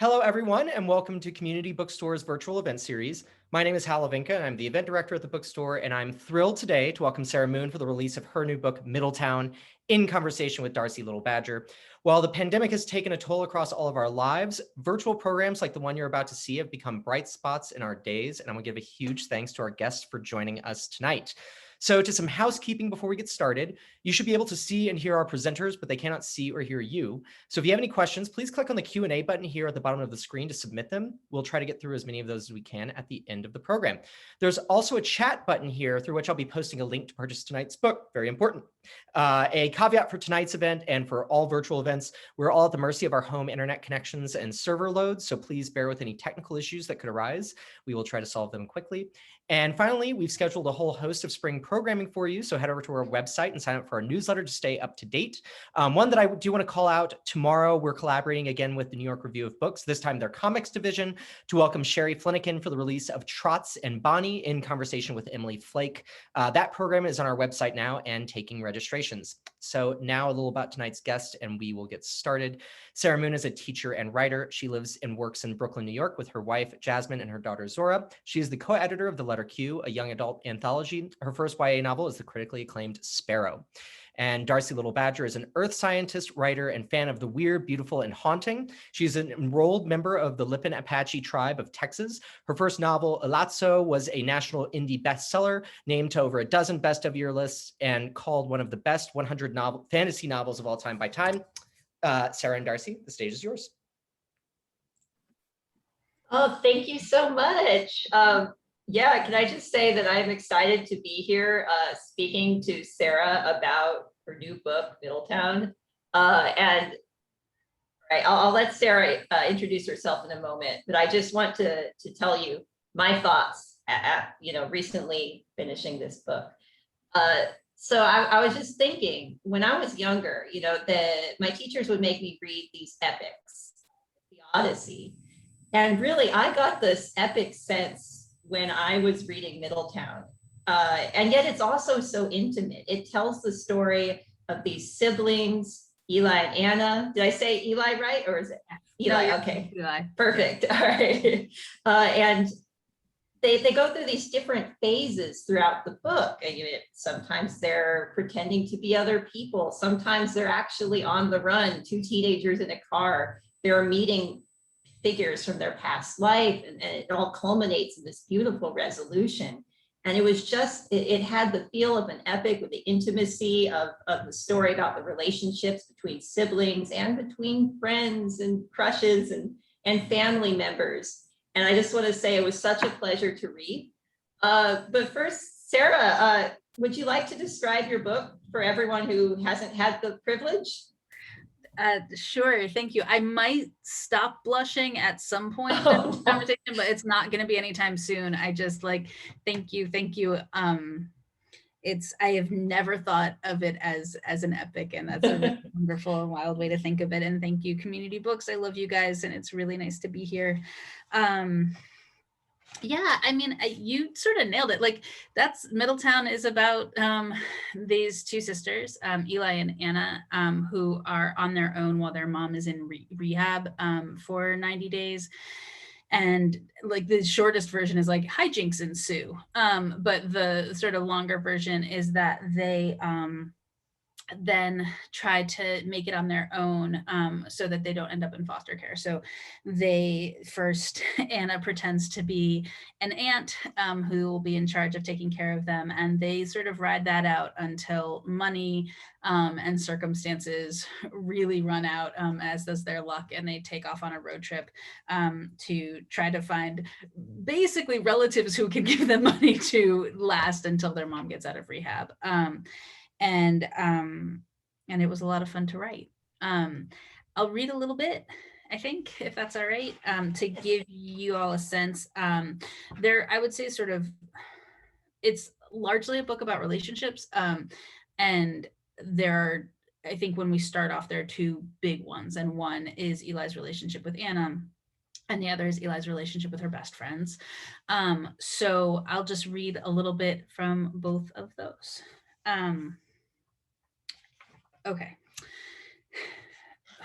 Hello, everyone, and welcome to Community Bookstore's virtual event series. My name is Hal Lavinka, and I'm the event director at the bookstore, and I'm thrilled today to welcome Sarah Moon for the release of her new book, Middletown, in conversation with Darcie Little Badger. While the pandemic has taken a toll across all of our lives, virtual programs like the one you're about to see have become bright spots in our days, and I want to give a huge thanks to our guests for joining us tonight. So to some housekeeping before we get started, you should be able to see and hear our presenters, but they cannot see or hear you. So if you have any questions, please click on the Q&A button here at the bottom of the screen to submit them. We'll try to get through as many of those as we can at the end of the program. There's also a chat button here through which I'll be posting a link to purchase tonight's book. Very important. A caveat for tonight's event and for all virtual events, we're all at the mercy of our home internet connections and server loads, so please bear with any technical issues that could arise. We will try to solve them quickly. And finally, we've scheduled a whole host of spring programming for you, so head over to our website and sign up for our newsletter to stay up to date. One that I do want to call out, tomorrow we're collaborating again with the New York Review of Books, this time their comics division, to welcome Sherry Flanagan for the release of Trots and Bonnie in conversation with Emily Flake. That program is on our website now and taking registrations. So now a little about tonight's guest, and we will get started. Sarah Moon is a teacher and writer. She lives and works in Brooklyn, New York with her wife, Jasmine, and her daughter, Zora. She is the co-editor of The Letter Q, a young adult anthology. Her first YA novel is the critically acclaimed Sparrow. And Darcie Little Badger is an earth scientist, writer, and fan of the weird, beautiful, and haunting. She's an enrolled member of the Lipan Apache tribe of Texas. Her first novel, Elazzo, was a national indie bestseller, named to over a dozen best of year lists, and called one of the best 100 fantasy novels of all time by Time. Sarah and Darcie, the stage is yours. Oh, thank you so much. Yeah, can I just say that I'm excited to be here speaking to Sarah about her new book, Middletown. And right, I'll let Sarah introduce herself in a moment, but I just want to tell you my thoughts at recently finishing this book. So I was just thinking, when I was younger, my teachers would make me read these epics, the Odyssey. And really, I got this epic sense when I was reading Middletown. And yet it's also so intimate. It tells the story of these siblings, Eli and Anna. Did I say Eli right? Or is it Eli? No, okay, Eli. Perfect. All right. And they go through these different phases throughout the book. And sometimes they're pretending to be other people. Sometimes they're actually on the run, two teenagers in a car. They're meeting figures from their past life, and it all culminates in this beautiful resolution. And it was just, it had the feel of an epic with the intimacy of the story about the relationships between siblings and between friends and crushes and family members. And I just want to say it was such a pleasure to read. But first, Sarah, would you like to describe your book for everyone who hasn't had the privilege? Sure, thank you. I might stop blushing at some point in the conversation, but it's not going to be anytime soon. I just thank you. I have never thought of it as an epic, and that's a really wonderful and wild way to think of it. And thank you, Community Books. I love you guys, and it's really nice to be here. Yeah, I mean, you sort of nailed it. Middletown is about these two sisters, Eli and Anna, who are on their own while their mom is in rehab for 90 days. And the shortest version is hijinks ensue. But the sort of longer version is that they then try to make it on their own so that they don't end up in foster care. So Anna pretends to be an aunt who will be in charge of taking care of them. And they sort of ride that out until money and circumstances really run out, as does their luck. And they take off on a road trip to try to find basically relatives who can give them money to last until their mom gets out of rehab. And it was a lot of fun to write. I'll read a little bit, I think, if that's all right, to give you all a sense. I would say it's largely a book about relationships. And I think when we start off, there are two big ones. And one is Eli's relationship with Anna, and the other is Eli's relationship with her best friends. So I'll just read a little bit from both of those. Okay.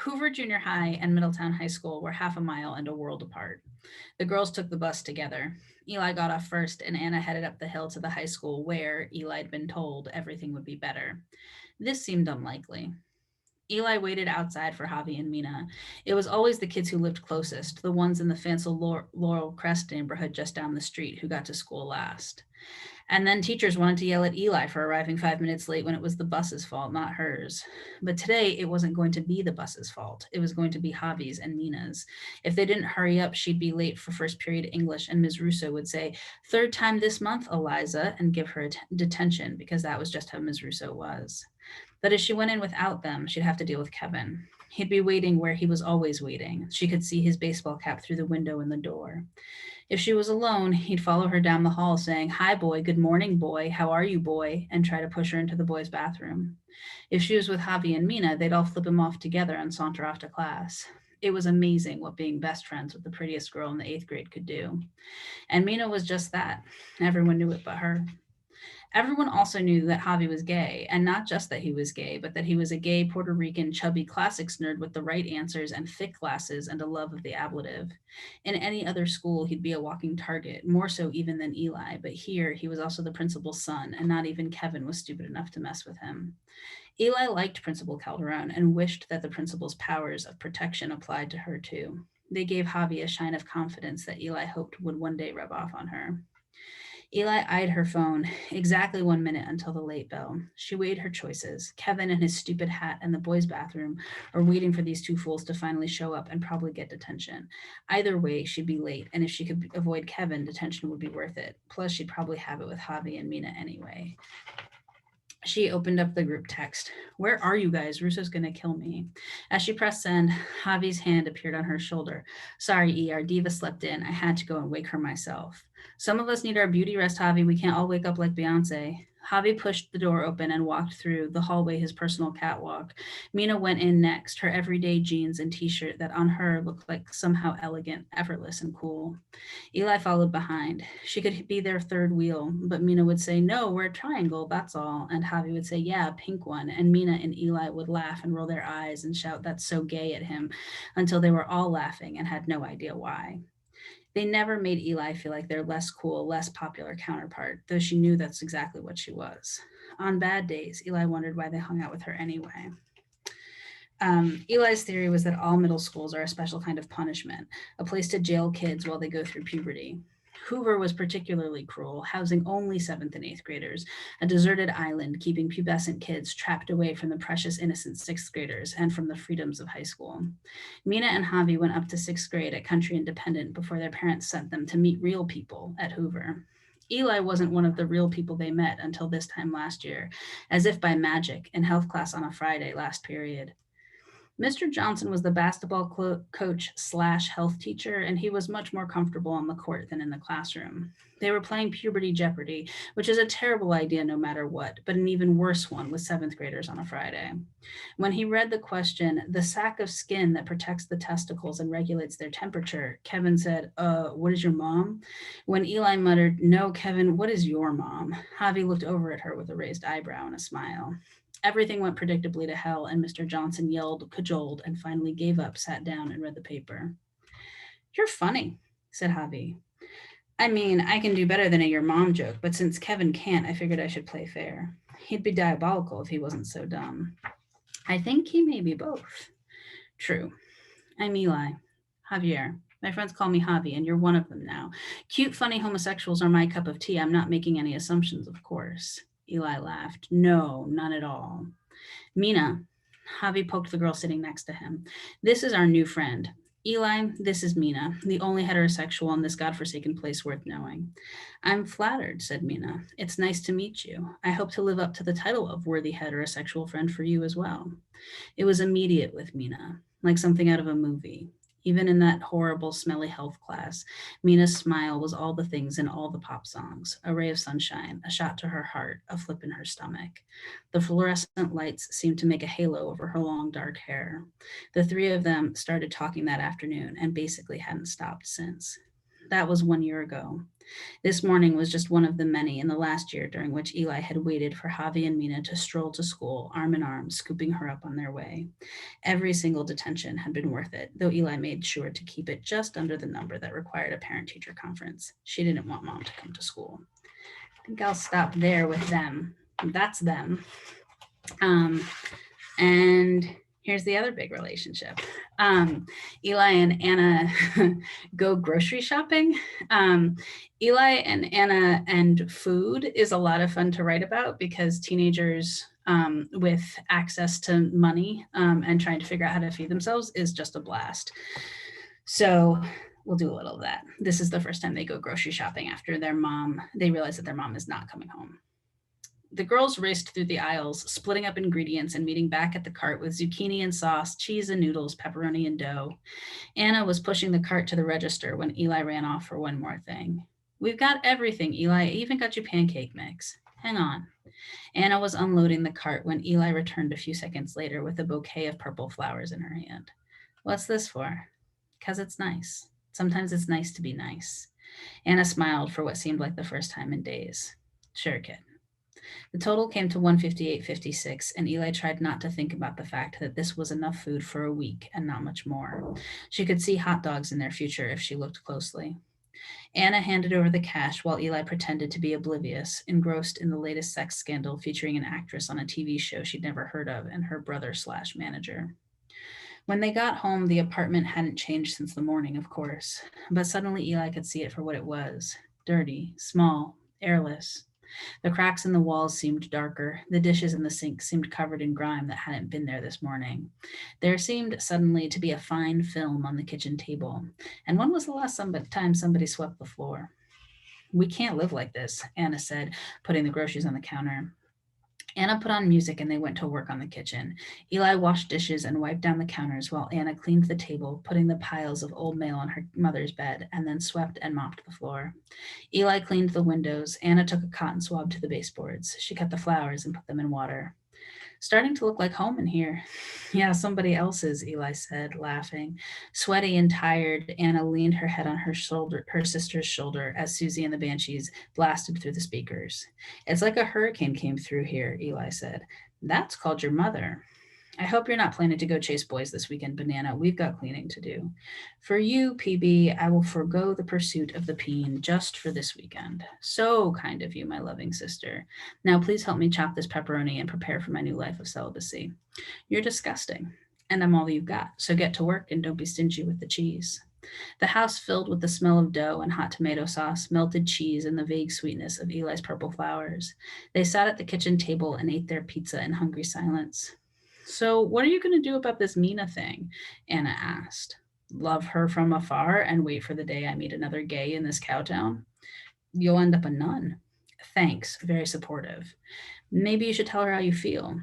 Hoover Junior High and Middletown High School were half a mile and a world apart. The girls took the bus together. Eli got off first, and Anna headed up the hill to the high school where, Eli had been told, everything would be better. This seemed unlikely. Eli waited outside for Javi and Mina. It was always the kids who lived closest, the ones in the fanciful Laurel Crest neighborhood just down the street who got to school last. And then teachers wanted to yell at Eli for arriving 5 minutes late when it was the bus's fault, not hers. But today, it wasn't going to be the bus's fault. It was going to be Javi's and Mina's. If they didn't hurry up, she'd be late for first period English, and Ms. Russo would say, "Third time this month, Eliza," and give her detention, because that was just how Ms. Russo was. But if she went in without them, she'd have to deal with Kevin. He'd be waiting where he was always waiting. She could see his baseball cap through the window in the door. If she was alone, he'd follow her down the hall saying, "Hi, boy, good morning, boy, how are you, boy?" and try to push her into the boys' bathroom. If she was with Javi and Mina, they'd all flip him off together and saunter off to class. It was amazing what being best friends with the prettiest girl in the 8th grade could do. And Mina was just that. Everyone knew it but her. Everyone also knew that Javi was gay, and not just that he was gay, but that he was a gay Puerto Rican chubby classics nerd with the right answers and thick glasses and a love of the ablative. In any other school, he'd be a walking target, more so even than Eli, but here he was also the principal's son, and not even Kevin was stupid enough to mess with him. Eli liked Principal Calderon and wished that the principal's powers of protection applied to her too. They gave Javi a shine of confidence that Eli hoped would one day rub off on her. Eli eyed her phone exactly 1 minute until the late bell. She weighed her choices. Kevin and his stupid hat and the boys' bathroom, or waiting for these two fools to finally show up and probably get detention. Either way, she'd be late, and if she could avoid Kevin, detention would be worth it. Plus, she'd probably have it with Javi and Mina anyway. She opened up the group text. "Where are you guys? Russo's going to kill me." As she pressed send, Javi's hand appeared on her shoulder. "Sorry, E, our diva slept in. I had to go and wake her myself." "Some of us need our beauty rest, Javi. We can't all wake up like Beyonce." Javi pushed the door open and walked through the hallway, his personal catwalk. Mina went in next, her everyday jeans and t-shirt that on her looked like somehow elegant, effortless, and cool. Eli followed behind. She could be their third wheel, but Mina would say, "No, we're a triangle, that's all." And Javi would say, "Yeah, a pink one." And Mina and Eli would laugh and roll their eyes and shout, "That's so gay," at him, until they were all laughing and had no idea why. They never made Eli feel like their less cool, less popular counterpart, though she knew that's exactly what she was. On bad days, Eli wondered why they hung out with her anyway. Eli's theory was that all middle schools are a special kind of punishment, a place to jail kids while they go through puberty. Hoover was particularly cruel, housing only 7th and 8th graders, a deserted island keeping pubescent kids trapped away from the precious innocent 6th graders and from the freedoms of high school. Mina and Javi went up to 6th grade at Country Independent before their parents sent them to meet real people at Hoover. Eli wasn't one of the real people they met until this time last year, as if by magic, in health class on a Friday last period. Mr. Johnson was the basketball coach / health teacher, and he was much more comfortable on the court than in the classroom. They were playing Puberty Jeopardy, which is a terrible idea no matter what, but an even worse one with 7th graders on a Friday. When he read the question, "The sack of skin that protects the testicles and regulates their temperature," Kevin said, "What is your mom?" When Eli muttered, "No, Kevin, what is your mom?" Javi looked over at her with a raised eyebrow and a smile. Everything went predictably to hell, and Mr. Johnson yelled, cajoled, and finally gave up, sat down, and read the paper. "You're funny," said Javi. "I mean, I can do better than a your mom joke, but since Kevin can't, I figured I should play fair. He'd be diabolical if he wasn't so dumb." "I think he may be both." "True. I'm Eli. Javier. My friends call me Javi, and you're one of them now. Cute, funny homosexuals are my cup of tea. I'm not making any assumptions, of course." Eli laughed. "No, none at all." "Mina," Javi poked the girl sitting next to him, "this is our new friend. Eli, this is Mina, the only heterosexual in this godforsaken place worth knowing." "I'm flattered," said Mina. "It's nice to meet you. I hope to live up to the title of worthy heterosexual friend for you as well." It was immediate with Mina, like something out of a movie. Even in that horrible, smelly health class, Mina's smile was all the things in all the pop songs: a ray of sunshine, a shot to her heart, a flip in her stomach. The fluorescent lights seemed to make a halo over her long, dark hair. The three of them started talking that afternoon and basically hadn't stopped since. That was 1 year ago. This morning was just one of the many in the last year during which Eli had waited for Javi and Mina to stroll to school, arm in arm, scooping her up on their way. Every single detention had been worth it, though Eli made sure to keep it just under the number that required a parent-teacher conference. She didn't want Mom to come to school. I think I'll stop there with them. That's them. And here's the other big relationship. Eli and Anna go grocery shopping. Eli and Anna and food is a lot of fun to write about because teenagers with access to money and trying to figure out how to feed themselves is just a blast. So we'll do a little of that. This is the first time they go grocery shopping after they realize that their mom is not coming home. The girls raced through the aisles, splitting up ingredients and meeting back at the cart with zucchini and sauce, cheese and noodles, pepperoni and dough. Anna was pushing the cart to the register when Eli ran off for one more thing. We've got everything, Eli. I even got you pancake mix. Hang on. Anna was unloading the cart when Eli returned a few seconds later with a bouquet of purple flowers in her hand. What's this for? 'Cause it's nice. Sometimes it's nice to be nice. Anna smiled for what seemed like the first time in days. Sure, kid. The total came to $158.56, and Eli tried not to think about the fact that this was enough food for a week and not much more. She could see hot dogs in their future if she looked closely. Anna handed over the cash while Eli pretended to be oblivious, engrossed in the latest sex scandal featuring an actress on a TV show she'd never heard of and her brother/manager. When they got home, the apartment hadn't changed since the morning, of course, but suddenly Eli could see it for what it was: dirty, small, airless. The cracks in the walls seemed darker. The dishes in the sink seemed covered in grime that hadn't been there this morning. There seemed suddenly to be a fine film on the kitchen table. And when was the last time somebody swept the floor? We can't live like this, Anna said, putting the groceries on the counter. Anna put on music and they went to work on the kitchen. Eli washed dishes and wiped down the counters while Anna cleaned the table, putting the piles of old mail on her mother's bed, and then swept and mopped the floor. Eli cleaned the windows. Anna took a cotton swab to the baseboards. She cut the flowers and put them in water. Starting to look like home in here. Yeah, somebody else's, Eli said, laughing. Sweaty and tired, Anna leaned her head on her sister's shoulder as Susie and the Banshees blasted through the speakers. It's like a hurricane came through here, Eli said. That's called your mother. I hope you're not planning to go chase boys this weekend, Banana. We've got cleaning to do. For you, PB, I will forego the pursuit of the peen just for this weekend. So kind of you, my loving sister. Now please help me chop this pepperoni and prepare for my new life of celibacy. You're disgusting, and I'm all you've got, so get to work and don't be stingy with the cheese. The house filled with the smell of dough and hot tomato sauce, melted cheese, and the vague sweetness of Eli's purple flowers. They sat at the kitchen table and ate their pizza in hungry silence. So what are you going to do about this Mina thing? Anna asked. Love her from afar and wait for the day I meet another gay in this cowtown? You'll end up a nun. Thanks, very supportive. Maybe you should tell her how you feel.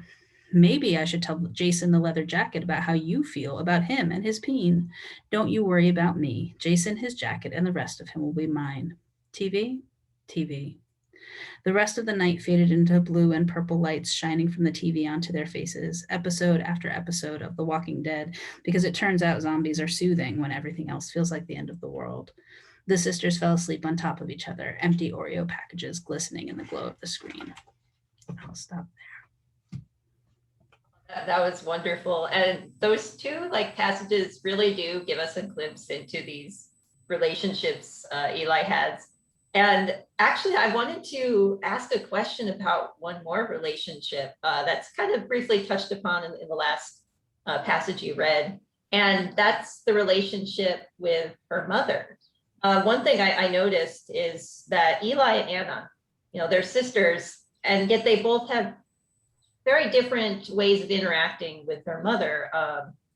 Maybe I should tell Jason the leather jacket about how you feel about him and his peen. Don't you worry about me. Jason, his jacket, and the rest of him will be mine. TV? TV. The rest of the night faded into blue and purple lights shining from the TV onto their faces, episode after episode of The Walking Dead, because it turns out zombies are soothing when everything else feels like the end of the world. The sisters fell asleep on top of each other, empty Oreo packages glistening in the glow of the screen. I'll stop there. That was wonderful. And those two passages really do give us a glimpse into these relationships Eli has. And actually, I wanted to ask a question about one more relationship that's kind of briefly touched upon in the last passage you read. And that's the relationship with her mother. One thing I noticed is that Eli and Anna, they're sisters, and yet they both have very different ways of interacting with her mother,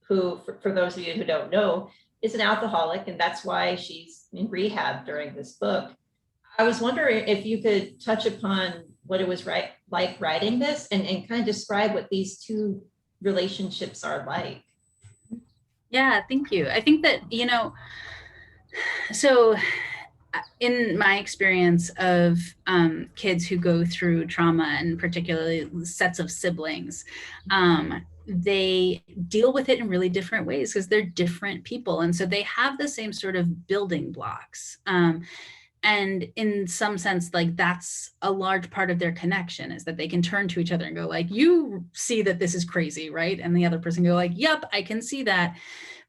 who, for those of you who don't know, is an alcoholic, and that's why she's in rehab during this book. I was wondering if you could touch upon what it was like writing this and kind of describe what these two relationships are like. Yeah, thank you. I think that, so in my experience of kids who go through trauma, and particularly sets of siblings, they deal with it in really different ways because they're different people. And so they have the same sort of building blocks. And in some sense, like that's a large part of their connection, is that they can turn to each other and go like, you see that this is crazy, right? And the other person go like, yep, I can see that.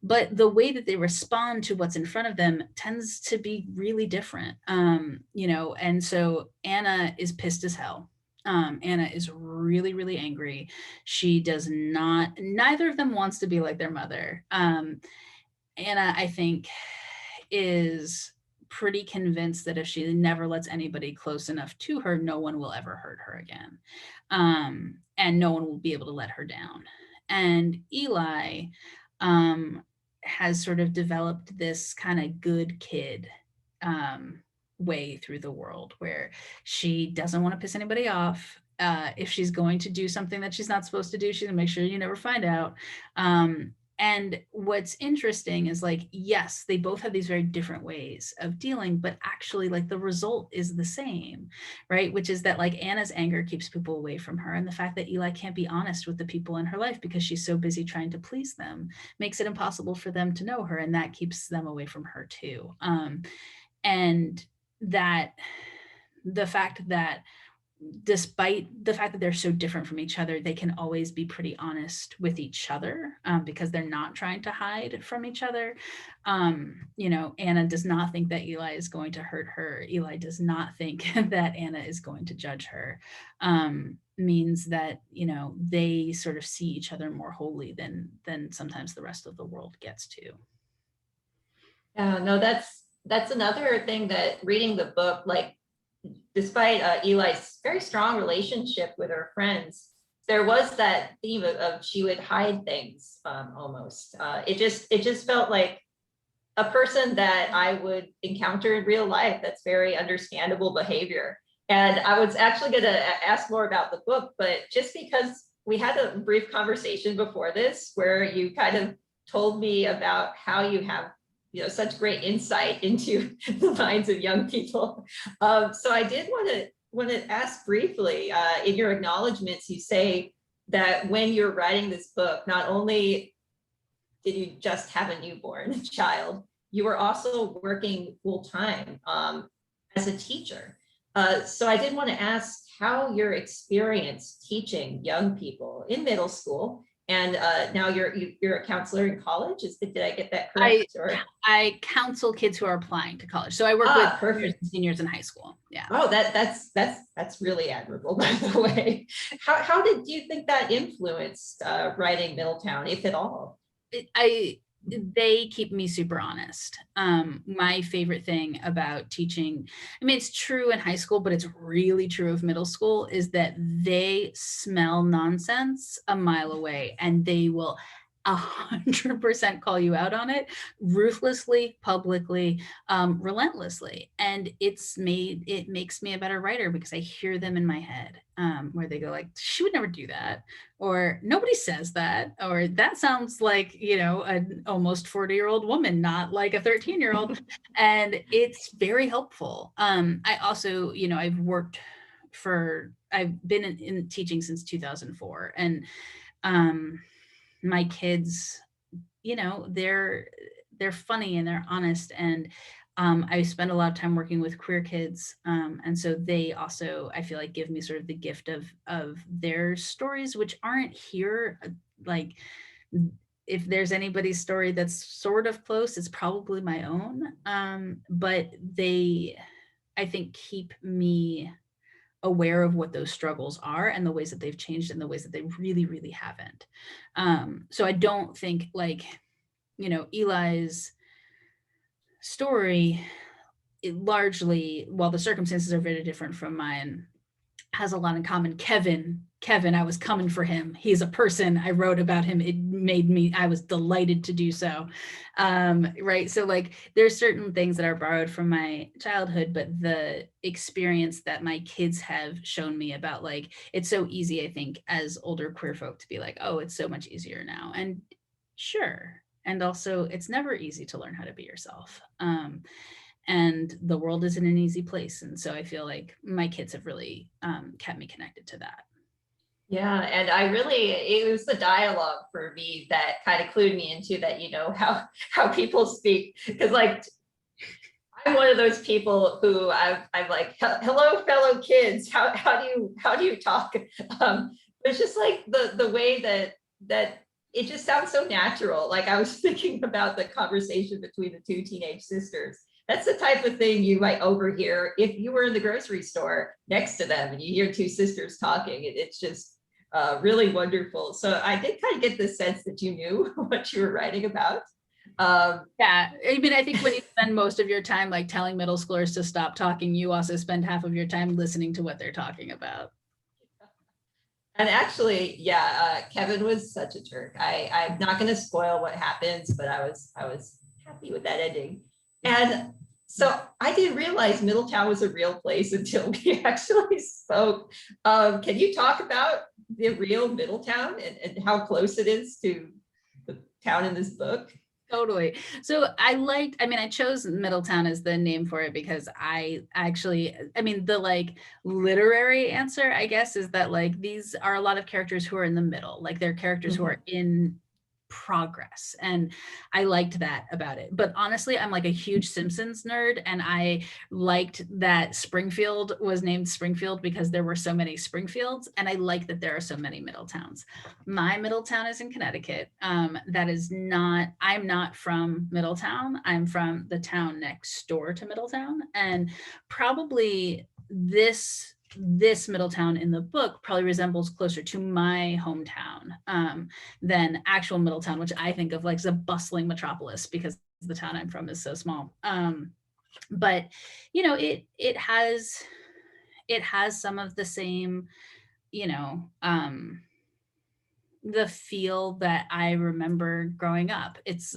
But the way that they respond to what's in front of them tends to be really different. And so Anna is pissed as hell. Anna is really, really angry. She does not, neither of them wants to be like their mother. Anna, I think, is pretty convinced that if she never lets anybody close enough to her, no one will ever hurt her again. And no one will be able to let her down. And Eli has sort of developed this kind of good kid way through the world where she doesn't want to piss anybody off. If she's going to do something that she's not supposed to do, she's gonna make sure you never find out. And what's interesting is like, yes, they both have these very different ways of dealing, but actually like the result is the same, right? Which is that like Anna's anger keeps people away from her. And the fact that Eli can't be honest with the people in her life because she's so busy trying to please them makes it impossible for them to know her. And that keeps them away from her too. And that the fact that despite the fact that they're so different from each other, they can always be pretty honest with each other because they're not trying to hide from each other. Anna does not think that Eli is going to hurt her. Eli does not think that Anna is going to judge her. Means that, they sort of see each other more wholly than sometimes the rest of the world gets to. No, that's another thing that reading the book, like, despite Eli's very strong relationship with her friends, there was that theme of she would hide things almost. It just felt like a person that I would encounter in real life. That's very understandable behavior. And I was actually going to ask more about the book, but just because we had a brief conversation before this where you kind of told me about how you have such great insight into the minds of young people. So I did want to ask briefly, in your acknowledgements, you say that when you're writing this book, not only did you just have a newborn child, you were also working full time as a teacher. So I did want to ask how your experience teaching young people in middle school, and now you're a counselor in college. Did I get that correct? I counsel kids who are applying to college. So I work with seniors in high school. Yeah. Oh, that's really admirable, by the way. How did you think that influenced writing Middletown, if at all? They keep me super honest. My favorite thing about teaching, I mean, it's true in high school, but it's really true of middle school, is that they smell nonsense a mile away and they will 100% call you out on it ruthlessly, publicly, relentlessly. And it makes me a better writer because I hear them in my head, where they go like, she would never do that, or nobody says that, or that sounds like, an almost 40-year-old woman, not like a 13-year-old. And it's very helpful. I also, I've been in teaching since 2004, and my kids, they're funny and they're honest, and I spend a lot of time working with queer kids, and so they also, I feel like, give me sort of the gift of their stories, which aren't here. Like, if there's anybody's story that's sort of close, it's probably my own, but they, I think, keep me aware of what those struggles are and the ways that they've changed and the ways that they really, really haven't. So I don't think Eli's story, it largely, while the circumstances are very different from mine, has a lot in common. Kevin, I was coming for him. He's a person. I wrote about him. I was delighted to do so. Right. So like, there's certain things that are borrowed from my childhood, but the experience that my kids have shown me about, like, it's so easy, I think, as older queer folk to be like, oh, it's so much easier now. And sure. And also it's never easy to learn how to be yourself. And the world isn't an easy place. And so I feel like my kids have really kept me connected to that. Yeah, and it was the dialogue for me that kind of clued me into that, how people speak. Because like I'm one of those people who I'm like, hello, fellow kids. How do you talk? It's just like the way that it just sounds so natural. Like I was thinking about the conversation between the two teenage sisters. That's the type of thing you might overhear if you were in the grocery store next to them and you hear two sisters talking. It's just really wonderful. So I did kind of get the sense that you knew what you were writing about. Yeah, I mean, I think when you spend most of your time like telling middle schoolers to stop talking, you also spend half of your time listening to what they're talking about. And actually, yeah, Kevin was such a jerk. I'm not going to spoil what happens, but I was happy with that ending. And so I didn't realize Middletown was a real place until we actually spoke. Can you talk about the real Middletown and how close it is to the town in this book? Totally. So I chose Middletown as the name for it because the like literary answer, I guess, is that like these are a lot of characters who are in the middle, like they're characters who are in progress. And I liked that about it. But honestly, I'm like a huge Simpsons nerd. And I liked that Springfield was named Springfield because there were so many Springfields. And I like that there are so many Middletowns. My Middletown is in Connecticut. I'm not from Middletown. I'm from the town next door to Middletown. And probably this Middletown in the book probably resembles closer to my hometown than actual Middletown, which I think of like as a bustling metropolis because the town I'm from is so small. But it has some of the same, the feel that I remember growing up. It's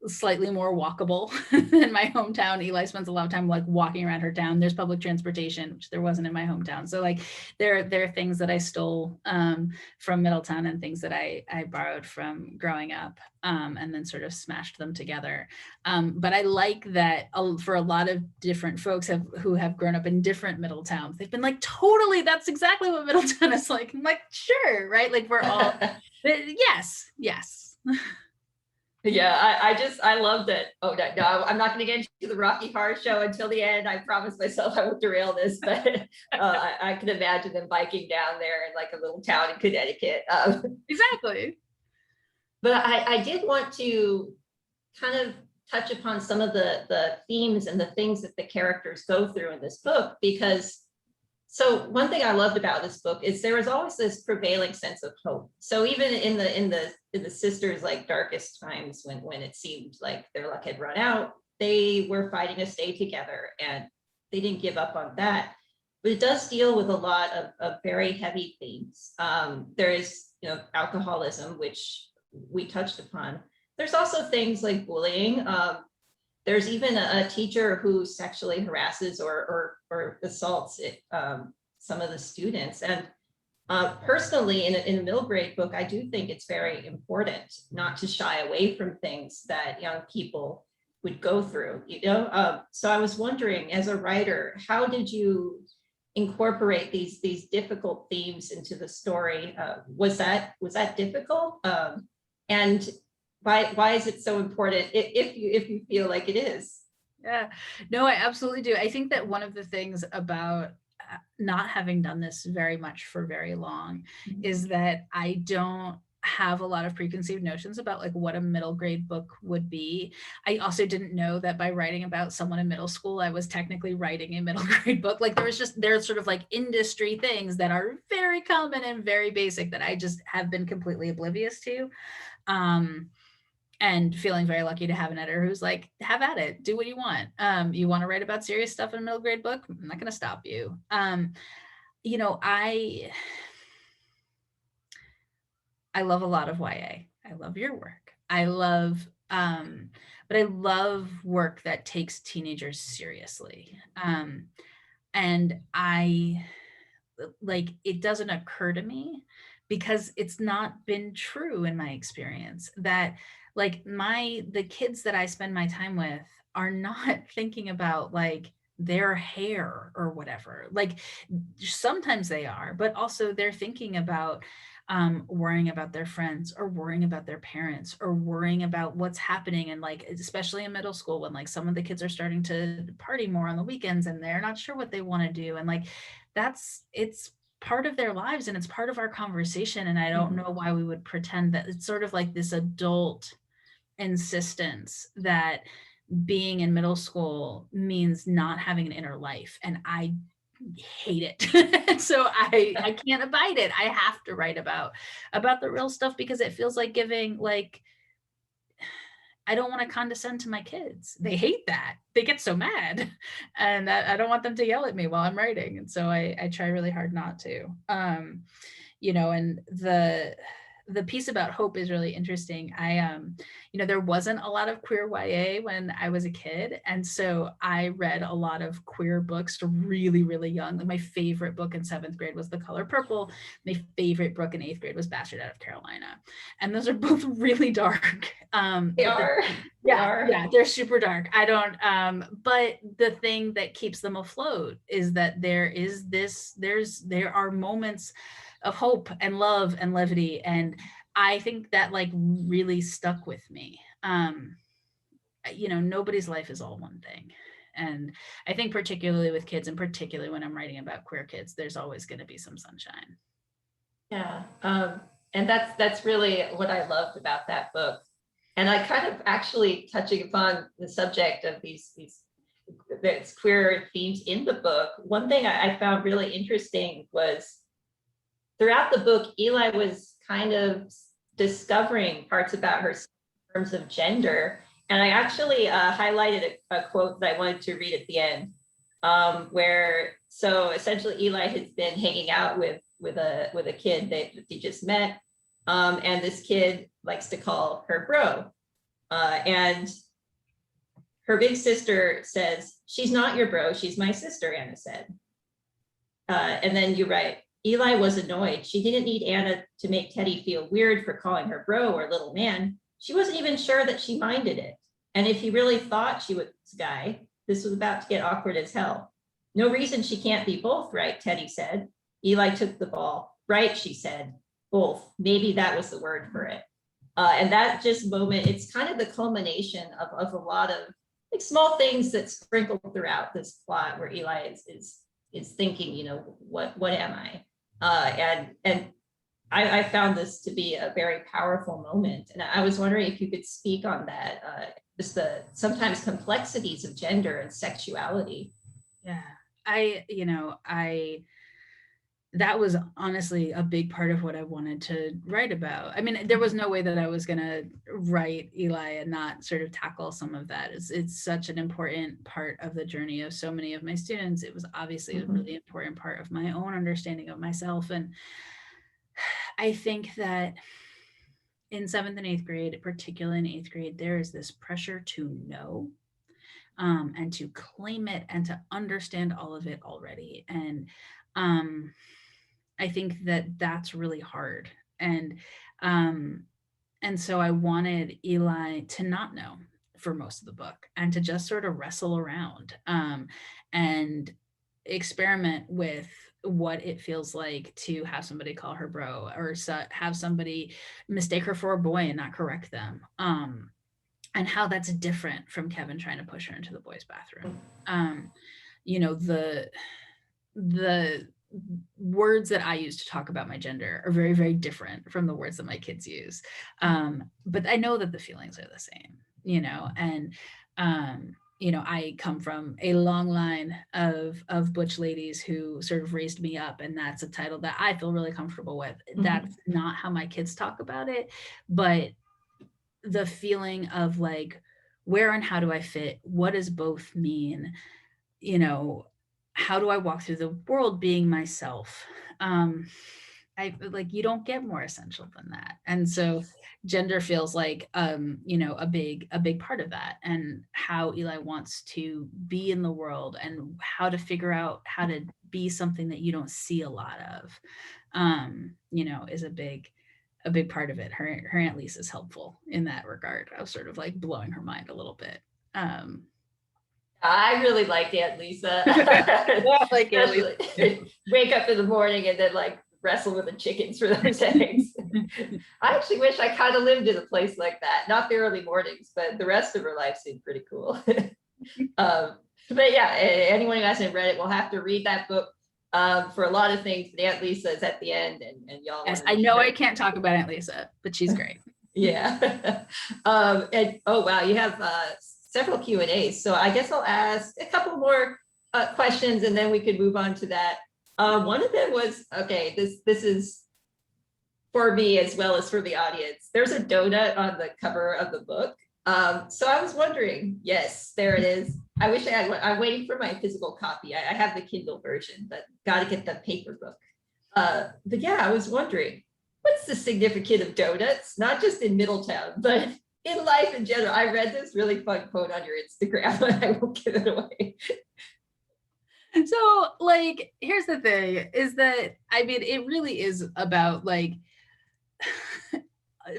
slightly more walkable than my hometown. Eli spends a lot of time like walking around her town. There's public transportation, which there wasn't in my hometown. So like there are things that I stole from Middletown and things that I borrowed from growing up and then sort of smashed them together. But I like that for a lot of different folks who have grown up in different Middletowns, they've been like, totally, that's exactly what Middletown is like. I'm like, sure, right? Like we're all, yes. Yeah, I loved it. Oh no, I'm not going to get into the Rocky Horror Show until the end. I promised myself I won't derail this, but I can imagine them biking down there in like a little town in Connecticut. Exactly. But I did want to kind of touch upon some of the themes and the things that the characters go through in this book, because so one thing I loved about this book is there was always this prevailing sense of hope. So even in the sisters' like darkest times when it seemed like their luck had run out, they were fighting to stay together and they didn't give up on that. But it does deal with a lot of very heavy themes. There is, alcoholism, which we touched upon. There's also things like bullying. There's even a teacher who sexually harasses or assaults some of the students. And personally, in a middle grade book, I do think it's very important not to shy away from things that young people would go through. So I was wondering, as a writer, how did you incorporate these difficult themes into the story? Was that difficult? And why is it so important if you feel like it is? Yeah, no, I absolutely do. I think that one of the things about not having done this very much for very long is that I don't have a lot of preconceived notions about like what a middle grade book would be. I also didn't know that by writing about someone in middle school, I was technically writing a middle grade book. Like there's sort of like industry things that are very common and very basic that I just have been completely oblivious to. And feeling very lucky to have an editor who's like, have at it, do what you want. You want to write about serious stuff in a middle grade book? I'm not going to stop you. I love a lot of YA. I love your work. But I love work that takes teenagers seriously. And it doesn't occur to me because it's not been true in my experience that like the kids that I spend my time with are not thinking about like their hair or whatever. Like sometimes they are, but also they're thinking about worrying about their friends or worrying about their parents or worrying about what's happening. And like, especially in middle school, when like some of the kids are starting to party more on the weekends and they're not sure what they want to do. And like, it's part of their lives and it's part of our conversation. And I don't know why we would pretend that it's sort of like this adult insistence that being in middle school means not having an inner life. And I hate it. So I can't abide it. I have to write about the real stuff because it feels like giving, like, I don't want to condescend to my kids. They hate that. They get so mad. And I don't want them to yell at me while I'm writing. And so I try really hard not to. And the piece about hope is really interesting. There wasn't a lot of queer YA when I was a kid. And so I read a lot of queer books really, really young. Like my favorite book in 7th grade was The Color Purple. My favorite book in 8th grade was Bastard Out of Carolina. And those are both really dark. They are. Yeah, they're super dark. I don't, but the thing that keeps them afloat is that there are moments of hope and love and levity. And I think that like really stuck with me. Nobody's life is all one thing. And I think particularly with kids and particularly when I'm writing about queer kids, there's always going to be some sunshine. Yeah. And that's really what I loved about that book. And I kind of actually touching upon the subject of these queer themes in the book. One thing I found really interesting was throughout the book, Eli was kind of discovering parts about herself in terms of gender. And I actually highlighted a quote that I wanted to read at the end, so essentially Eli has been hanging out with a kid that he just met. And this kid likes to call her bro. And her big sister says, "She's not your bro, she's my sister," Anna said. And then you write, Eli was annoyed. She didn't need Anna to make Teddy feel weird for calling her bro or little man. She wasn't even sure that she minded it. And if he really thought she was a guy, this was about to get awkward as hell. No reason she can't be both, right? Teddy said. Eli took the ball. Right, she said. Both. Maybe that was the word for it. And that just moment, it's kind of the culmination of a lot of like small things that sprinkle throughout this plot where Eli is thinking, what am I? And I found this to be a very powerful moment. And I was wondering if you could speak on that, just the sometimes complexities of gender and sexuality. Yeah, that was honestly a big part of what I wanted to write about. I mean, there was no way that I was going to write Eli and not sort of tackle some of that. It's such an important part of the journey of so many of my students. It was obviously a really important part of my own understanding of myself. And I think that in 7th and 8th grade, particularly in 8th grade, there is this pressure to know and to claim it and to understand all of it already. And I think that that's really hard. And so I wanted Eli to not know for most of the book and to just sort of wrestle around and experiment with what it feels like to have somebody call her bro or have somebody mistake her for a boy and not correct them. And how that's different from Kevin trying to push her into the boys' bathroom. The words that I use to talk about my gender are very, very different from the words that my kids use. But I know that the feelings are the same, and I come from a long line of butch ladies who sort of raised me up, and that's a title that I feel really comfortable with. That's not how my kids talk about it, but the feeling of like, where and how do I fit? What does both mean? How do I walk through the world being myself? I like, you don't get more essential than that. And so gender feels like, a big part of that, and how Eli wants to be in the world and how to figure out how to be something that you don't see a lot of, is a big part of it. Her Aunt Lisa's helpful in that regard. I was sort of like blowing her mind a little bit. I really liked Aunt Lisa. Like Aunt Lisa. Especially wake up in the morning and then like wrestle with the chickens for those eggs. I actually wish I kind of lived in a place like that. Not the early mornings, but the rest of her life seemed pretty cool. But yeah, anyone who hasn't read it will have to read that book for a lot of things. But Aunt Lisa is at the end, and y'all. Yes, I know I can't talk about Aunt Lisa, but she's great. Yeah. And oh wow, you have several Q&As. So I guess I'll ask a couple more questions, and then we could move on to that. One of them was, okay, this is for me as well as for the audience. There's a donut on the cover of the book. So I was wondering, yes, there it is. I wish I had one. I'm waiting for my physical copy. I have the Kindle version, but got to get the paper book. But yeah, I was wondering, what's the significance of donuts? Not just in Middletown, but in life in general. I read this really fun quote on your Instagram, and I won't give it away. So like, here's the thing is that, I mean, it really is about like,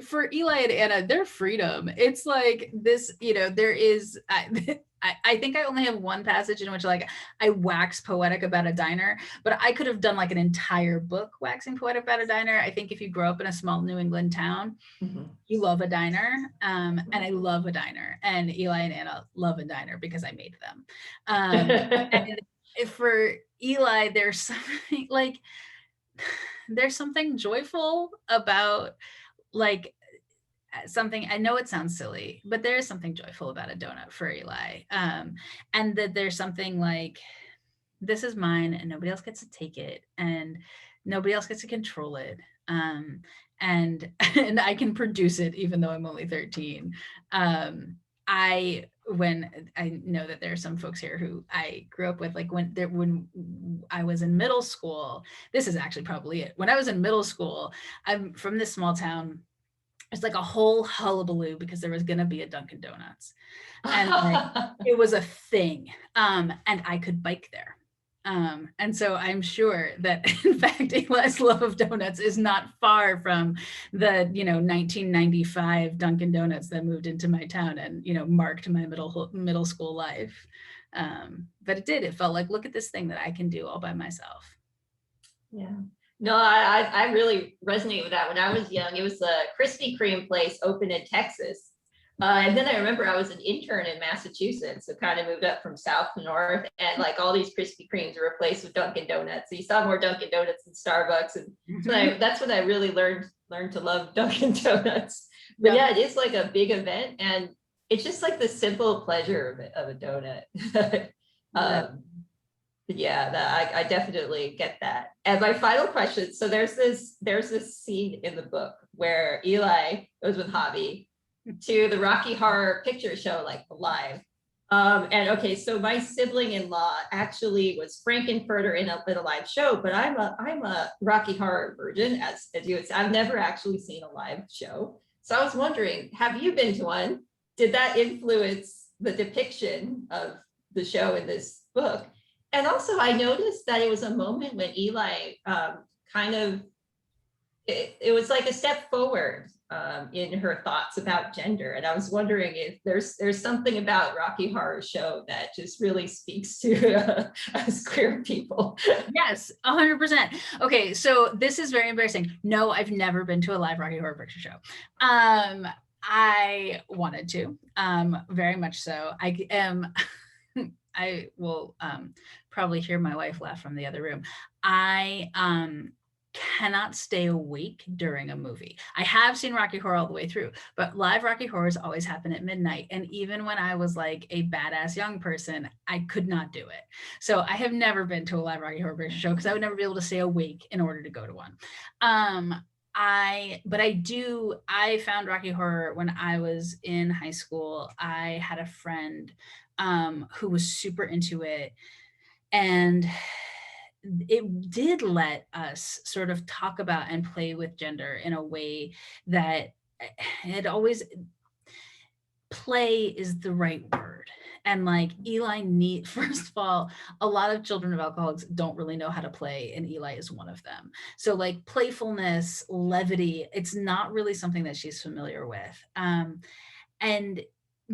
for Eli and Anna, their freedom. It's like this, you know, there is, I think I only have one passage in which like I wax poetic about a diner, but I could have done like an entire book waxing poetic about a diner. I think if you grow up in a small New England town, you love a diner. And I love a diner, and Eli and Anna love a diner because I made them. And for Eli, there's something like, there's something joyful about like something, I know it sounds silly, but there is something joyful about a donut for Eli. And that there's something like, this is mine and nobody else gets to take it and nobody else gets to control it. And I can produce it even though I'm only 13. When I know that there are some folks here who I grew up with, like when I was in middle school, this is actually probably it. When I was in middle school, I'm from this small town. It's like a whole hullabaloo because there was going to be a Dunkin' Donuts, and like, it was a thing. And I could bike there. And so I'm sure that in fact, Eli's love of donuts is not far from the, 1995 Dunkin' Donuts that moved into my town and, marked my middle school life. But it felt like, look at this thing that I can do all by myself. Yeah. No, I really resonate with that. When I was young, it was a Krispy Kreme place open in Texas. And then I remember I was an intern in Massachusetts, so kind of moved up from south to north, and like all these Krispy Kremes were replaced with Dunkin' Donuts. So you saw more Dunkin' Donuts than Starbucks, and so that's when I really learned to love Dunkin' Donuts. But yeah, it is like a big event, and it's just like the simple pleasure of a donut. I definitely get that. And my final question, so there's this scene in the book where Eli goes with Javi to the Rocky Horror Picture Show, like live. And okay, so my sibling-in-law actually was Frankenfurter in a live show, but I'm a Rocky Horror virgin, as you would say. I've never actually seen a live show. So I was wondering, have you been to one? Did that influence the depiction of the show in this book? And also I noticed that it was a moment when Eli it was like a step forward in her thoughts about gender. And I was wondering if there's something about Rocky Horror Show that just really speaks to us queer people. Yes, 100%. Okay, so this is very embarrassing. No, I've never been to a live Rocky Horror Picture Show. I wanted to, very much so. I will probably hear my wife laugh from the other room. I cannot stay awake during a movie. I have seen Rocky Horror all the way through, but live Rocky Horrors always happen at midnight. And even when I was like a badass young person, I could not do it. So I have never been to a live Rocky Horror Picture Show because I would never be able to stay awake in order to go to one. I found Rocky Horror when I was in high school. I had a friend who was super into it, and it did let us sort of talk about and play with gender in a way that it always, play is the right word. And like Eli first of all, a lot of children of alcoholics don't really know how to play, and Eli is one of them. So like playfulness, levity, it's not really something that she's familiar with. And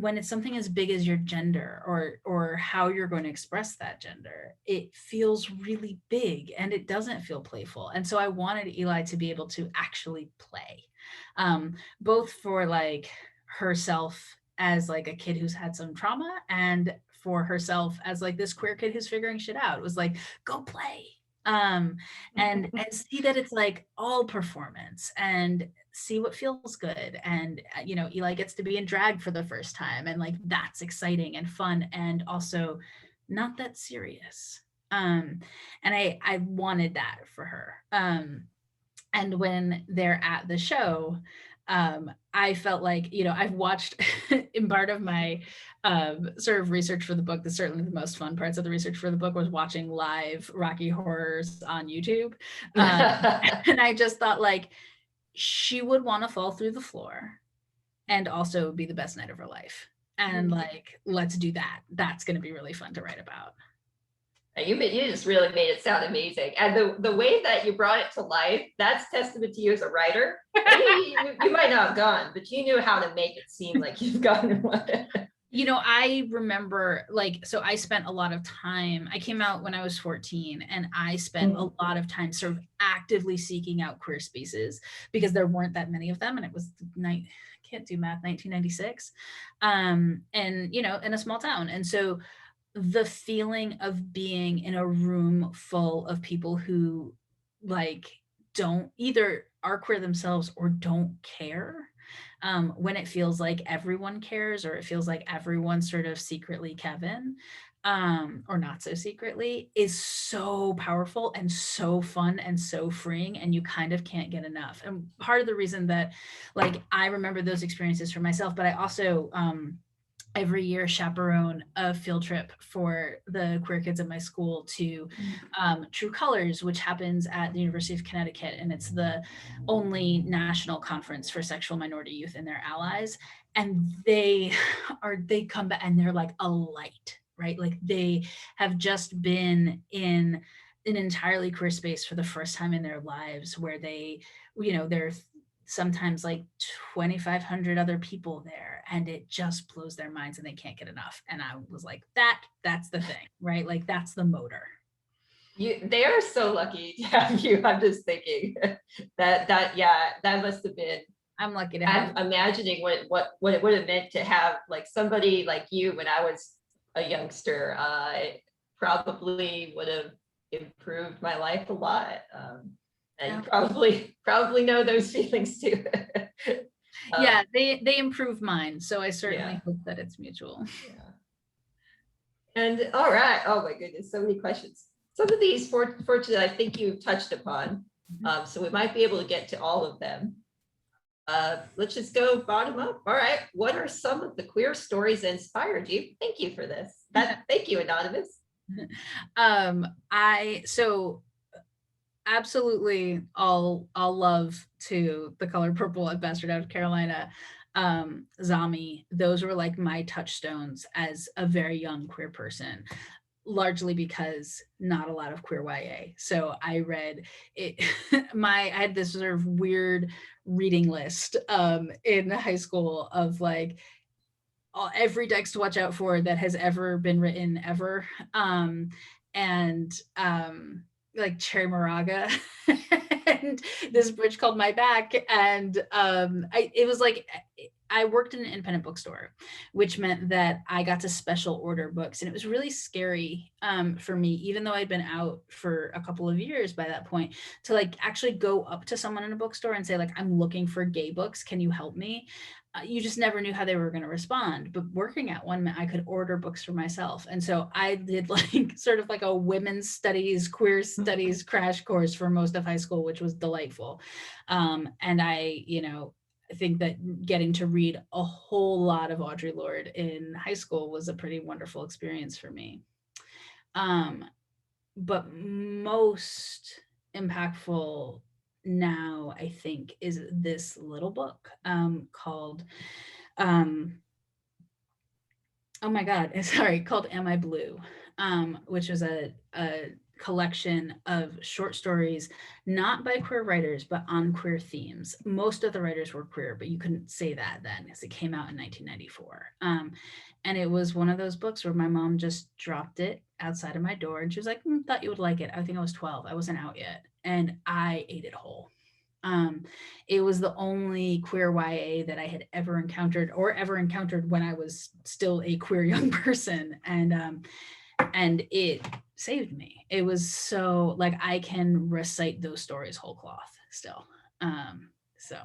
when it's something as big as your gender or how you're going to express that gender, it feels really big and it doesn't feel playful. And so I wanted Eli to be able to actually play, both for like herself as like a kid who's had some trauma, and for herself as like this queer kid who's figuring shit out. It was like, go play. And see that it's like all performance, and see what feels good. And Eli gets to be in drag for the first time, and like that's exciting and fun, and also not that serious. And I wanted that for her. And when they're at the show, I felt like, I've watched in part of my sort of research for the book, certainly the most fun parts of the research for the book was watching live Rocky Horrors on YouTube. And I just thought like, she would want to fall through the floor and also be the best night of her life. And like, let's do that. That's going to be really fun to write about. You just really made it sound amazing. And the way that you brought it to life, that's testament to you as a writer. You might not have gone, but you knew how to make it seem like you've gotten one. I remember so I spent a lot of time, I came out when I was 14, and I spent a lot of time sort of actively seeking out queer spaces because there weren't that many of them. And it was can't do math, 1996. And, in a small town. And so the feeling of being in a room full of people who like don't either are queer themselves or don't care, when it feels like everyone cares, or it feels like everyone's sort of secretly Kevin, or not so secretly, is so powerful and so fun and so freeing, and you kind of can't get enough. And part of the reason that like I remember those experiences for myself, but I also every year chaperone a field trip for the queer kids at my school to True Colors, which happens at the University of Connecticut. And it's the only national conference for sexual minority youth and their allies. And they come back and they're like a light, right? Like they have just been in an entirely queer space for the first time in their lives, where they, they're sometimes like 2,500 other people there, and it just blows their minds and they can't get enough. And I was like, that's the thing, right? Like that's the motor. They are so lucky to have you. I'm just thinking that must have been, I'm lucky to have. I'm imagining what it would have meant to have like somebody like you when I was a youngster. It probably would have improved my life a lot. And you probably know those feelings too. Yeah, they improve mine. So I certainly hope that it's mutual. Yeah. And all right. Oh my goodness, so many questions. Some of these, fortunately, I think you touched upon. So we might be able to get to all of them. Let's just go bottom up. All right. What are some of the queer stories that inspired you? Thank you for this. Thank you, Anonymous. Absolutely all love to The Color Purple at Bastard Out of Carolina, Zami. Those were like my touchstones as a very young queer person, largely because not a lot of queer YA. So I read it. I had this sort of weird reading list in high school of like every text to watch out for that has ever been written ever. Like Cherry Moraga and This Bridge Called My Back. And it was like, I worked in an independent bookstore, which meant that I got to special order books. And it was really scary for me, even though I'd been out for a couple of years by that point, to like actually go up to someone in a bookstore and say like, I'm looking for gay books. Can you help me? You just never knew how they were going to respond. But working at one meant I could order books for myself. And so I did like sort of like a women's studies, queer studies crash course for most of high school, which was delightful. And I think that getting to read a whole lot of Audre Lorde in high school was a pretty wonderful experience for me. But most impactful now, I think, is this little book called called Am I Blue, which was a collection of short stories, not by queer writers, but on queer themes. Most of the writers were queer, but you couldn't say that then because it came out in 1994. And it was one of those books where my mom just dropped it outside of my door and she was like, thought you would like it. I think I was 12. I wasn't out yet. And I ate it whole. It was the only queer YA that I had ever encountered when I was still a queer young person. And it saved me. It was so like, I can recite those stories whole cloth still. So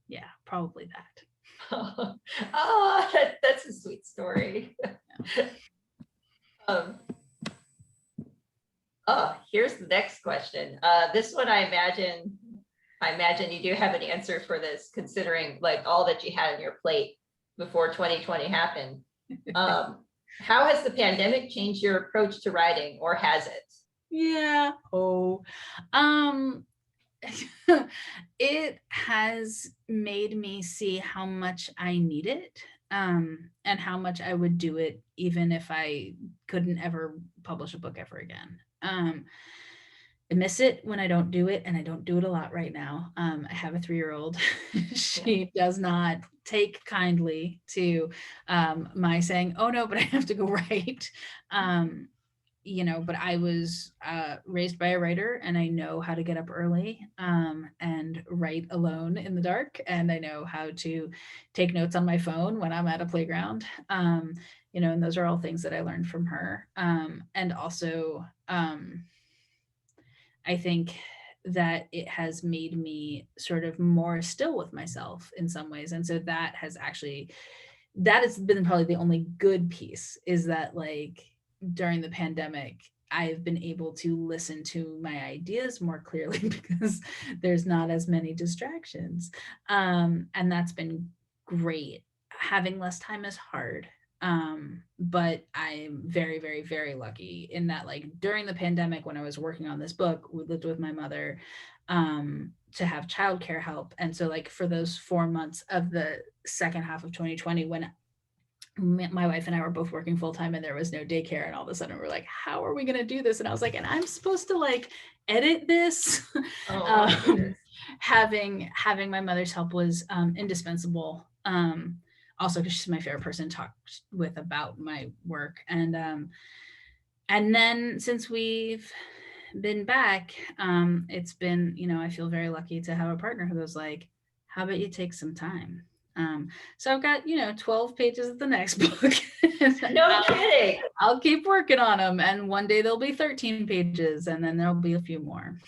yeah, probably that. Oh, that's a sweet story. Here's the next question. This one, I imagine you do have an answer for this, considering like all that you had on your plate before 2020 happened. How has the pandemic changed your approach to writing, or has it? Yeah. It has made me see how much I need it, and how much I would do it even if I couldn't ever publish a book ever again. I miss it when I don't do it, and I don't do it a lot right now. I have a 3-year-old. She does not take kindly to my saying, "Oh no, but I have to go write." But I was raised by a writer, and I know how to get up early and write alone in the dark, and I know how to take notes on my phone when I'm at a playground. And those are all things that I learned from her. And also, I think that it has made me sort of more still with myself in some ways. And so that has been probably the only good piece, is that like during the pandemic, I've been able to listen to my ideas more clearly because there's not as many distractions. And that's been great. Having less time is hard. But I'm very, very, very lucky in that, like during the pandemic, when I was working on this book, we lived with my mother to have childcare help. And so like for those 4 months of the second half of 2020, when my wife and I were both working full time and there was no daycare, and all of a sudden we're like, how are we going to do this? And I was like, and I'm supposed to like edit this. Having my mother's help was indispensable. Also because she's my favorite person to talk with about my work. And then since we've been back, it's been, I feel very lucky to have a partner who was like, how about you take some time? So I've got, 12 pages of the next book. No kidding. I'll keep working on them. And one day there'll be 13 pages, and then there'll be a few more.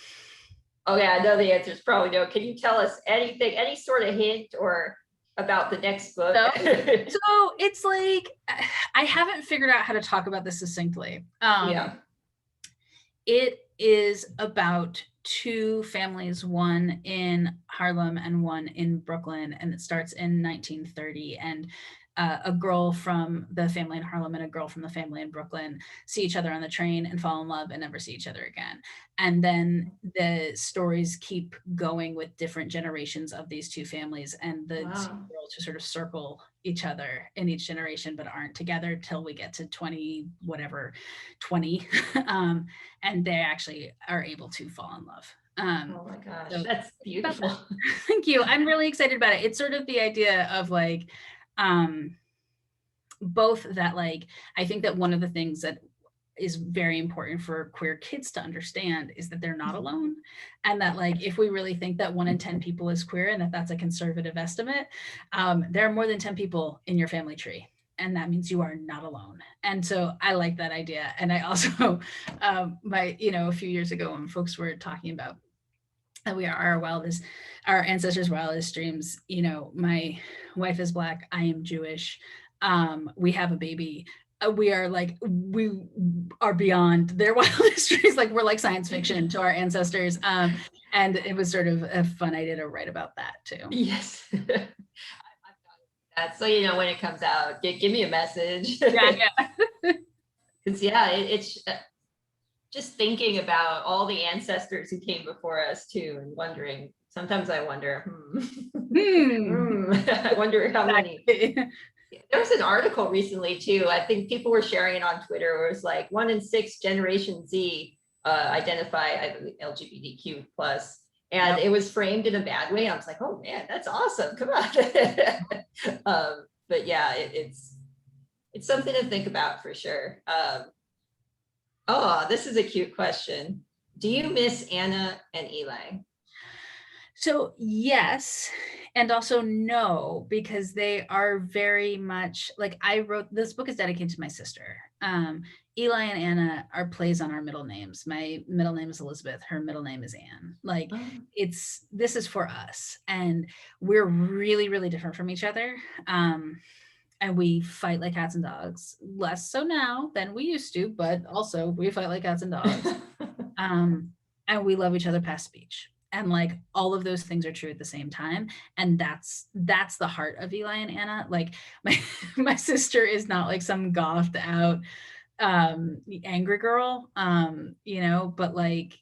Oh yeah, I know the answer is probably no. Can you tell us anything, any sort of hint or about the next book? So it's like, I haven't figured out how to talk about this succinctly. Yeah. It is about 2 families, one in Harlem and one in Brooklyn, and it starts in 1930. And a girl from the family in Harlem and a girl from the family in Brooklyn see each other on the train and fall in love and never see each other again. And then the stories keep going with different generations of these 2 families, and the 2 girls who sort of circle each other in each generation but aren't together till we get to 20 and they actually are able to fall in love. Oh my gosh, so that's beautiful. Thank you. I'm really excited about it. It's sort of the idea of like both that, like, I think that one of the things that is very important for queer kids to understand is that they're not alone, and that like if we really think that 1 in 10 people is queer and that that's a conservative estimate, there are more than 10 people in your family tree, and that means you are not alone. And so I like that idea. And I also a few years ago when folks were talking about that we are our ancestors' wildest dreams, my wife is Black, I am Jewish, we have a baby, we are beyond their wildest dreams, like we're like science fiction to our ancestors. And it was sort of a fun idea to write about that too. Yes. So when it comes out, give me a message. Yeah. Because it's just thinking about all the ancestors who came before us too, and wondering. Sometimes I wonder. I wonder how many. There was an article recently too. I think people were sharing it on Twitter. Where it was like 1 in 6 Generation Z identify LGBTQ plus. And it was framed in a bad way. I was like, oh man, that's awesome. Come on. But yeah, it's something to think about for sure. Oh, this is a cute question. Do you miss Anna and Eli? So yes, and also no, because they are very much like, I wrote this book is dedicated to my sister. Eli and Anna are plays on our middle names. My middle name is Elizabeth. Her middle name is Anne. Like this is for us, and we're really, really different from each other. And we fight like cats and dogs. Less so now than we used to, but also we fight like cats and dogs. And we love each other past speech. And like all of those things are true at the same time. And that's the heart of Eli and Anna. Like my sister is not like some gothed out angry girl, but like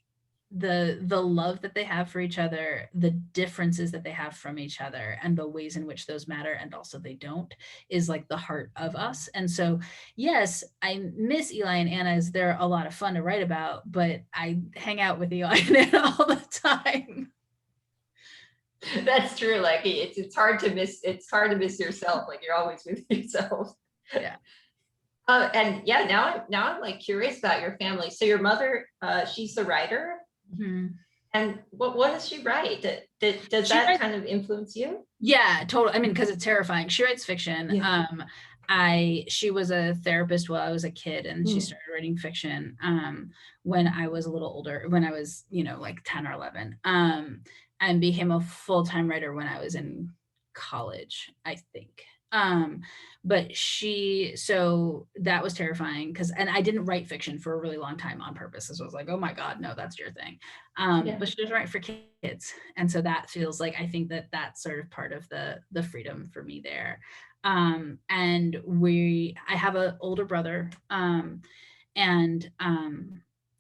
the love that they have for each other, the differences that they have from each other, and the ways in which those matter and also they don't, is like the heart of us. And so yes, I miss Eli and Anna, as they're a lot of fun to write about, but I hang out with Eli and Anna all the time. That's true. Like it's hard to miss yourself. Like you're always with yourself. Yeah. And yeah, now I'm like curious about your family. So your mother, she's the writer. Mm-hmm. And what does she write? Does She that writes, kind of influence you? yeah, totally. I mean, because it's terrifying. She writes fiction. Yeah. She was a therapist while I was a kid, and she started writing fiction when I was a little older, when I was, like 10 or 11, and became a full-time writer when I was in college, I think. But so that was terrifying and I didn't write fiction for a really long time on purpose. So I was like, oh my God, no, that's your thing. But she doesn't write for kids. And so that feels like, I think that that's sort of part of the freedom for me there. And I have an older brother,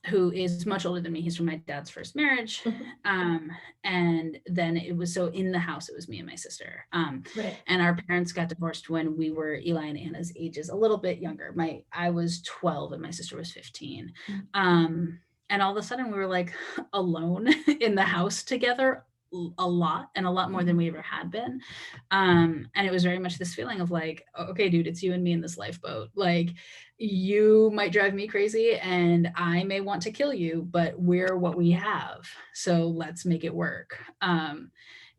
who is much older than me. He's from my dad's first marriage. And then it was, so in the house, it was me and my sister. Right. And our parents got divorced when we were Eli and Anna's ages, a little bit younger. I was 12 and my sister was 15. And all of a sudden we were like alone in the house together a lot more than we ever had been. And it was very much this feeling of like, okay, dude, it's you and me in this lifeboat. Like, you might drive me crazy and I may want to kill you, but we're what we have. So let's make it work.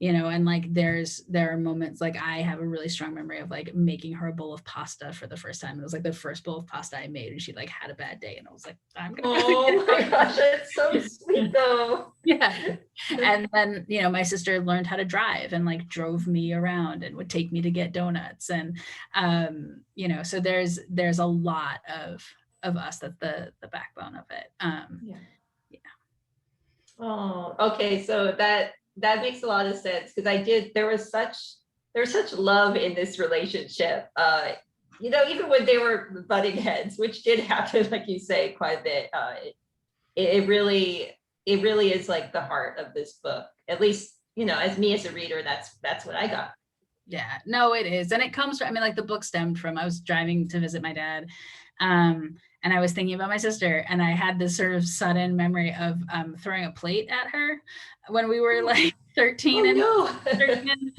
And like there are moments, like I have a really strong memory of like making her a bowl of pasta for the first time. It was like the first bowl of pasta I made, and she like had a bad day, and I was like, I'm gonna oh my gosh, that's so sweet though. Yeah. And then my sister learned how to drive and like drove me around and would take me to get donuts, and so there's a lot of us. That's the backbone of it. Yeah. Oh, okay, so that makes a lot of sense, because there was such love in this relationship, even when they were butting heads, which did happen, like you say, quite a bit. It really is like the heart of this book, at least as me as a reader. That's what I got. Yeah, no, it is. And it comes from, like the book stemmed from, I was driving to visit my dad, and I was thinking about my sister, and I had this sort of sudden memory of throwing a plate at her when we were like 13 and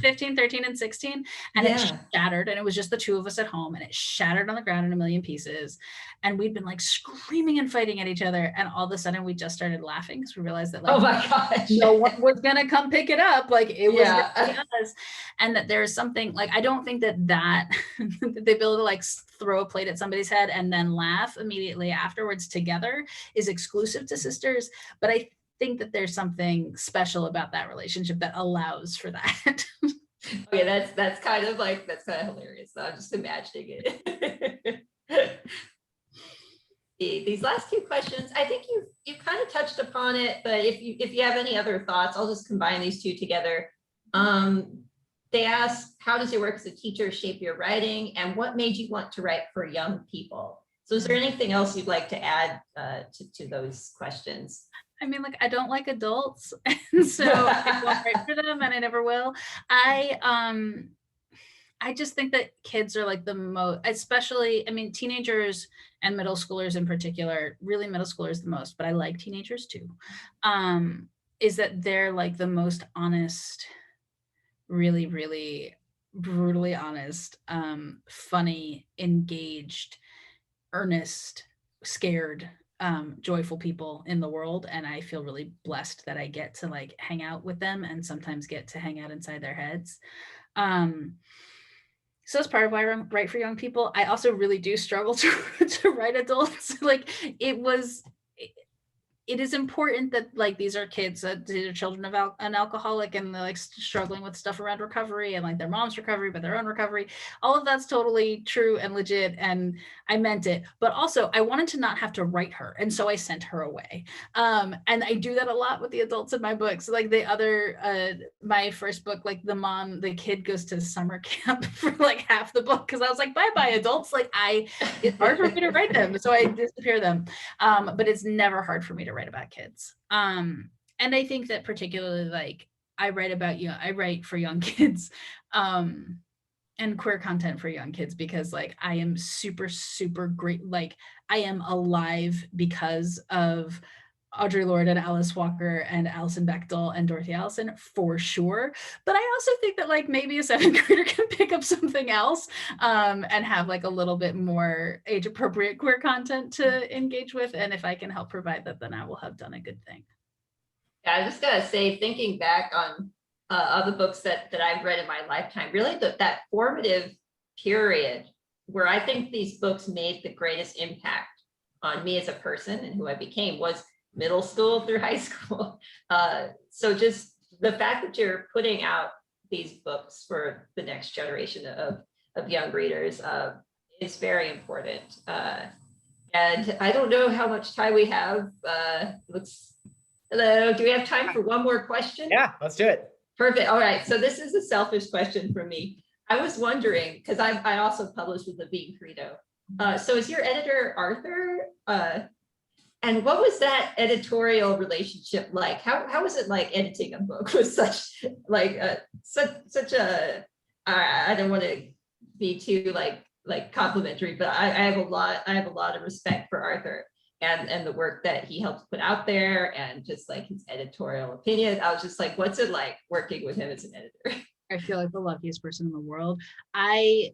15, 13 and 16. And it shattered, and it was just the two of us at home, and it shattered on the ground in a million pieces. And we'd been like screaming and fighting at each other. And all of a sudden we just started laughing because we realized that like, oh my gosh, no one was going to come pick it up. Like it was us. And that there's something like, I don't think that that the ability to like throw a plate at somebody's head and then laugh immediately afterwards together is exclusive to sisters. But I think that there's something special about that relationship that allows for that. Okay, that's kind of hilarious. I'm just imagining it. These last two questions, I think you kind of touched upon it, but if you have any other thoughts, I'll just combine these two together. They ask, how does your work as a teacher shape your writing, and what made you want to write for young people? So is there anything else you'd like to add to those questions? I mean, like, I don't like adults, and so I won't write for them, and I never will. I I just think that kids are like the most, especially, I mean, teenagers and middle schoolers in particular, really middle schoolers the most, but I like teenagers too, is that they're like the most honest, really, really brutally honest, funny, engaged, earnest, scared, joyful people in the world. And I feel really blessed that I get to like hang out with them and sometimes get to hang out inside their heads. Um, so that's part of why I write for young people. I also really do struggle to write adults. Like it is important that like these are kids, these are children of an alcoholic, and they're like struggling with stuff around recovery and like their mom's recovery, but their own recovery. All of that's totally true and legit, and I meant it. But also I wanted to not have to write her, and so I sent her away. And I do that a lot with the adults in my books. Like the other, my first book, like the kid goes to summer camp for like half the book because I was like, bye adults. Like it's hard for me to write them, so I disappear them. But it's never hard for me to write about kids. And I think that particularly like I write for young kids, and queer content for young kids because like I am super, super great. Like I am alive because of Audre Lorde and Alice Walker and Alison Bechdel and Dorothy Allison for sure. But I also think that like maybe a seventh grader can pick up something else, and have like a little bit more age appropriate queer content to engage with. And if I can help provide that, then I will have done a good thing. Yeah, I just gotta say, thinking back on other books that I've read in my lifetime, really that formative period where I think these books made the greatest impact on me as a person and who I became was middle school through high school. So just the fact that you're putting out these books for the next generation of young readers is very important. And I don't know how much time we have. Hello, do we have time for one more question? Yeah, let's do it. Perfect. All right. So this is a selfish question for me. I was wondering, because I also published with Levine Credo. So is your editor Arthur? And what was that editorial relationship like? How was it like editing a book with such a I don't want to be too like complimentary, but I have a lot of respect for Arthur and the work that he helps put out there and just like his editorial opinion. I was just like, what's it like working with him as an editor? I feel like the luckiest person in the world. I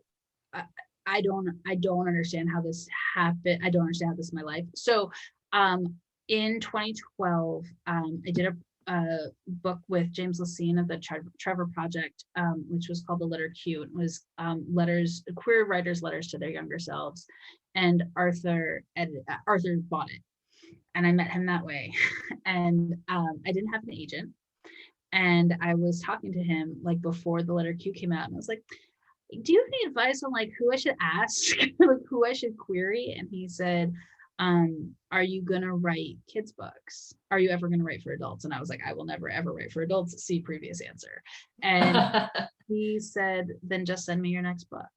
don't understand how this happened. I don't understand how this is my life. So in 2012, I did a book with James Lacine of the Trevor Project, which was called The Letter Q. It was queer writers' letters to their younger selves. And Arthur bought it. And I met him that way. And I didn't have an agent. And I was talking to him like before The Letter Q came out. And I was like, do you have any advice on like who I should ask, like who I should query? And he said, are you gonna write kids books? Are you ever gonna write for adults? And I was like, I will never ever write for adults. See previous answer. And he said, then just send me your next book.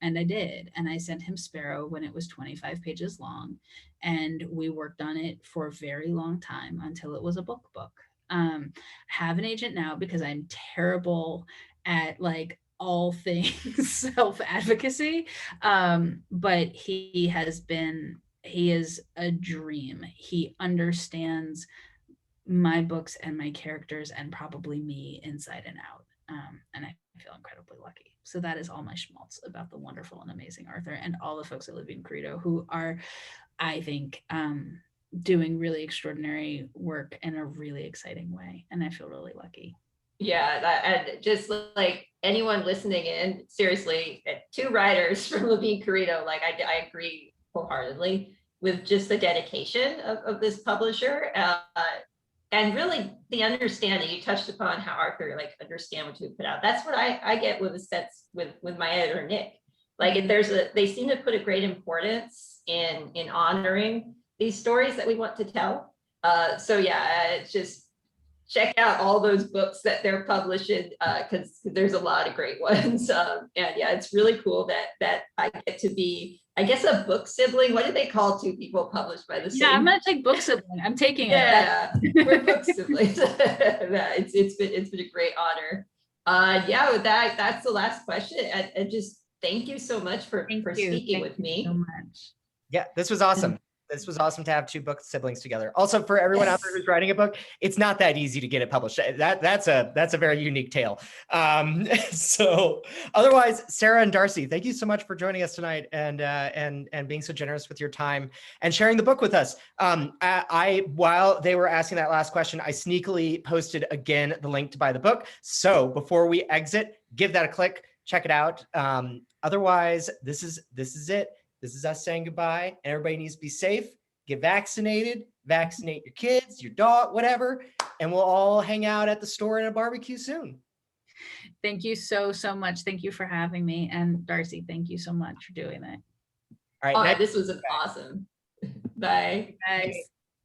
And I did. And I sent him Sparrow when it was 25 pages long. And we worked on it for a very long time until it was a book. Have an agent now because I'm terrible at like all things self-advocacy. But he is a dream. He understands my books and my characters and probably me inside and out. And I feel incredibly lucky. So that is all my schmaltz about the wonderful and amazing Arthur and all the folks at Levine Credo who are, I think, doing really extraordinary work in a really exciting way. And I feel really lucky. Yeah, and just like anyone listening in, seriously, 2 writers from Levine Credo, like I agree wholeheartedly with just the dedication of this publisher. And really the understanding, you touched upon how Arthur like understand what you put out. That's what I get with a sense with my editor, Nick. Like they seem to put a great importance in honoring these stories that we want to tell. So yeah, it's just check out all those books that they're publishing because there's a lot of great ones. And yeah, it's really cool that I get to be, I guess, a book sibling. What do they call 2 people published by the same? Yeah, I'm gonna take book sibling. I'm taking it. Yeah, we're book siblings. It's been a great honor. Yeah, that's the last question. And just thank you so much for Thank you. speaking Thank with you me. so much. Yeah, this was awesome. This was awesome to have two book siblings together. Also, for everyone out there who's writing a book, it's not that easy to get it published. That's a very unique tale. So otherwise, Sarah and Darcie, thank you so much for joining us tonight and being so generous with your time and sharing the book with us. While they were asking that last question, I sneakily posted again the link to buy the book. So before we exit, give that a click, check it out. Otherwise, this is it. This is us saying goodbye. Everybody needs to be safe, get vaccinated, vaccinate your kids, your dog, whatever, and we'll all hang out at the store and a barbecue soon. Thank you so much. Thank you for having me. And Darcie, thank you so much for doing that. All right. Oh, this was awesome. Bye. Guys.